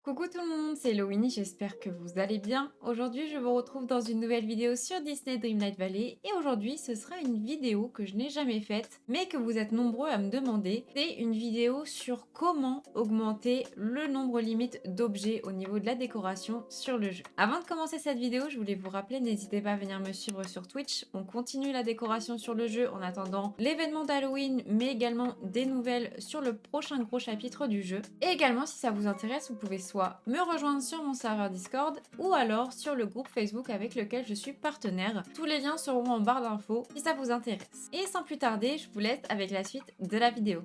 Coucou tout le monde, c'est Eloïnie, j'espère que vous allez bien. Aujourd'hui, je vous retrouve dans une nouvelle vidéo sur Disney Dreamlight Valley et aujourd'hui, ce sera une vidéo que je n'ai jamais faite, mais que vous êtes nombreux à me demander. C'est une vidéo sur comment augmenter le nombre limite d'objets au niveau de la décoration sur le jeu. Avant de commencer cette vidéo, je voulais vous rappeler, n'hésitez pas à venir me suivre sur Twitch. On continue la décoration sur le jeu en attendant l'événement d'Halloween, mais également des nouvelles sur le prochain gros chapitre du jeu. Et également, si ça vous intéresse, vous pouvez soit me rejoindre sur mon serveur Discord ou alors sur le groupe Facebook avec lequel je suis partenaire. Tous les liens seront en barre d'infos si ça vous intéresse. Et sans plus tarder, je vous laisse avec la suite de la vidéo.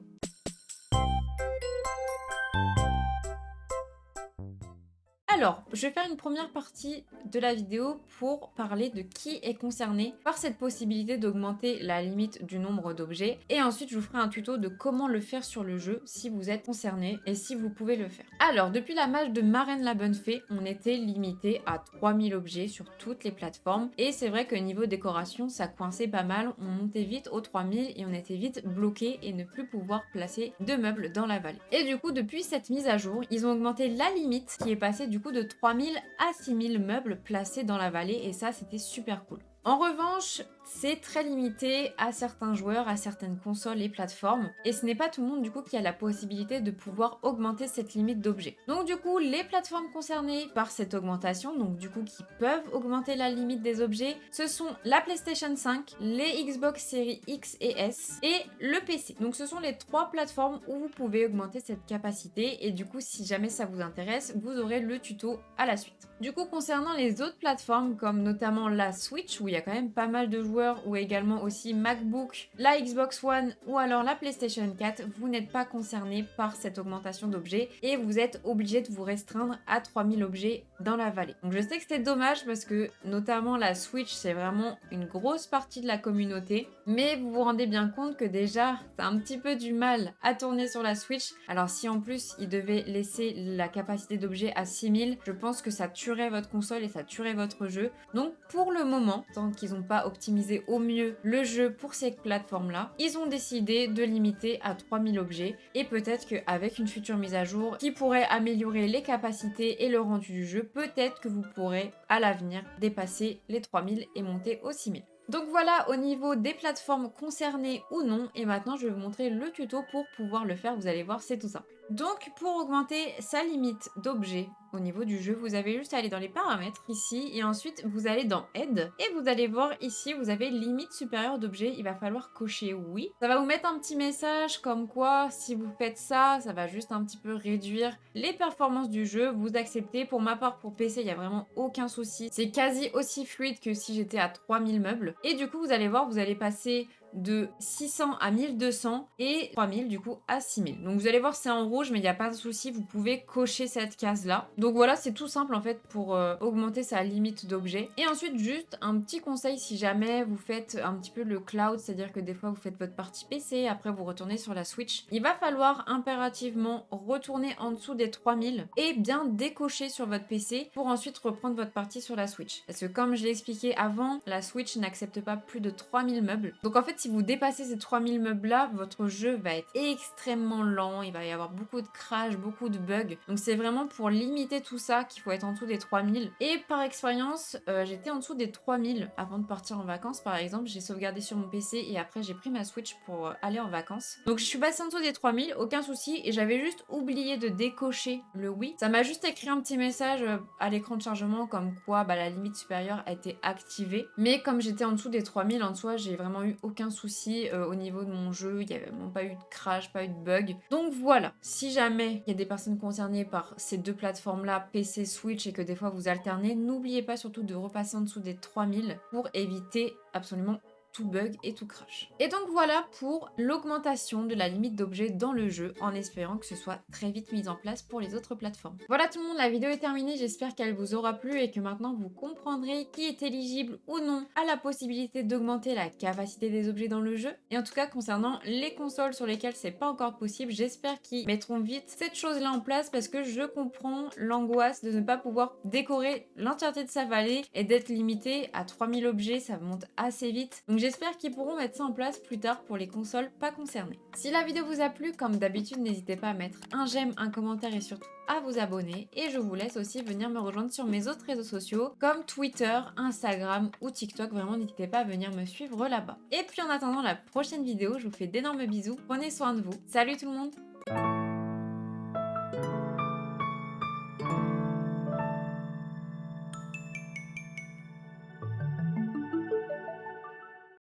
Alors, je vais faire une première partie de la vidéo pour parler de qui est concerné par cette possibilité d'augmenter la limite du nombre d'objets. Et ensuite, je vous ferai un tuto de comment le faire sur le jeu si vous êtes concerné et si vous pouvez le faire. Alors, depuis la mage de Marraine la Bonne Fée, on était limité à 3000 objets sur toutes les plateformes. Et c'est vrai que niveau décoration, ça coinçait pas mal. On montait vite aux 3000 et on était vite bloqué et ne plus pouvoir placer de meubles dans la vallée. Et du coup, depuis cette mise à jour, ils ont augmenté la limite qui est passée du coup de 3000 à 6000 meubles placés dans la vallée et ça c'était super cool. En revanche, c'est très limité à certains joueurs, à certaines consoles et plateformes, et ce n'est pas tout le monde du coup qui a la possibilité de pouvoir augmenter cette limite d'objets. Donc du coup, les plateformes concernées par cette augmentation, donc du coup qui peuvent augmenter la limite des objets, ce sont la PlayStation 5, les Xbox Series X et S et le PC. Donc ce sont les trois plateformes où vous pouvez augmenter cette capacité, et du coup si jamais ça vous intéresse, vous aurez le tuto à la suite. Du coup, concernant les autres plateformes, comme notamment la Switch, où il y a quand même pas mal de joueurs, ou également aussi MacBook, la Xbox One, ou alors la PlayStation 4, vous n'êtes pas concerné par cette augmentation d'objets, et vous êtes obligé de vous restreindre à 3000 objets dans la vallée. Donc je sais que c'est dommage, parce que notamment la Switch, c'est vraiment une grosse partie de la communauté, mais vous vous rendez bien compte que déjà, c'est un petit peu du mal à tourner sur la Switch. Alors si en plus, ils devaient laisser la capacité d'objets à 6000, je pense que ça tuerait votre console et ça tuerait votre jeu. Donc pour le moment, tant qu'ils n'ont pas optimisé au mieux le jeu pour ces plateformes-là, ils ont décidé de limiter à 3000 objets et peut-être qu'avec une future mise à jour qui pourrait améliorer les capacités et le rendu du jeu, peut-être que vous pourrez à l'avenir dépasser les 3000 et monter aux 6000. Donc voilà au niveau des plateformes concernées ou non, et maintenant je vais vous montrer le tuto pour pouvoir le faire, vous allez voir c'est tout simple. Donc pour augmenter sa limite d'objets au niveau du jeu, vous avez juste à aller dans les paramètres ici et ensuite vous allez dans aide et vous allez voir ici vous avez limite supérieure d'objets, il va falloir cocher oui. Ça va vous mettre un petit message comme quoi si vous faites ça, ça va juste un petit peu réduire les performances du jeu, vous acceptez. Pour ma part pour PC il n'y a vraiment aucun souci, c'est quasi aussi fluide que si j'étais à 3000 meubles et du coup vous allez voir vous allez passer de 600 à 1200 et 3000 du coup à 6000. Donc vous allez voir c'est en rouge mais il n'y a pas de souci, vous pouvez cocher cette case là. Donc voilà c'est tout simple en fait pour augmenter sa limite d'objets. Et ensuite juste un petit conseil si jamais vous faites un petit peu le cloud, c'est à dire que des fois vous faites votre partie PC, après vous retournez sur la Switch, il va falloir impérativement retourner en dessous des 3000 et bien décocher sur votre PC pour ensuite reprendre votre partie sur la Switch. Parce que comme je l'ai expliqué avant, la Switch n'accepte pas plus de 3000 meubles. Donc en fait si vous dépassez ces 3000 meubles là, votre jeu va être extrêmement lent, il va y avoir beaucoup de crash, beaucoup de bugs. Donc c'est vraiment pour limiter tout ça qu'il faut être en dessous des 3000. Et par expérience, j'étais en dessous des 3000 avant de partir en vacances par exemple. J'ai sauvegardé sur mon PC et après j'ai pris ma Switch pour aller en vacances. Donc je suis passée en dessous des 3000, aucun souci. Et j'avais juste oublié de décocher le oui. Ça m'a juste écrit un petit message à l'écran de chargement comme quoi la limite supérieure a été activée. Mais comme j'étais en dessous des 3000 en soi, j'ai vraiment eu aucun souci au niveau de mon jeu. Il n'y avait vraiment pas eu de crash, pas eu de bug. Donc voilà, si jamais il y a des personnes concernées par ces deux plateformes-là, PC, Switch, et que des fois vous alternez, n'oubliez pas surtout de repasser en dessous des 3000 pour éviter absolument tout bug et tout crash. Et donc voilà pour l'augmentation de la limite d'objets dans le jeu, en espérant que ce soit très vite mis en place pour les autres plateformes. Voilà tout le monde, la vidéo est terminée, j'espère qu'elle vous aura plu et que maintenant vous comprendrez qui est éligible ou non à la possibilité d'augmenter la capacité des objets dans le jeu. Et en tout cas concernant les consoles sur lesquelles c'est pas encore possible, j'espère qu'ils mettront vite cette chose là en place parce que je comprends l'angoisse de ne pas pouvoir décorer l'entièreté de sa vallée et d'être limité à 3000 objets, ça monte assez vite. Donc j'espère qu'ils pourront mettre ça en place plus tard pour les consoles pas concernées. Si la vidéo vous a plu, comme d'habitude, n'hésitez pas à mettre un j'aime, un commentaire et surtout à vous abonner. Et je vous laisse aussi venir me rejoindre sur mes autres réseaux sociaux comme Twitter, Instagram ou TikTok. Vraiment, n'hésitez pas à venir me suivre là-bas. Et puis en attendant la prochaine vidéo, je vous fais d'énormes bisous. Prenez soin de vous. Salut tout le monde!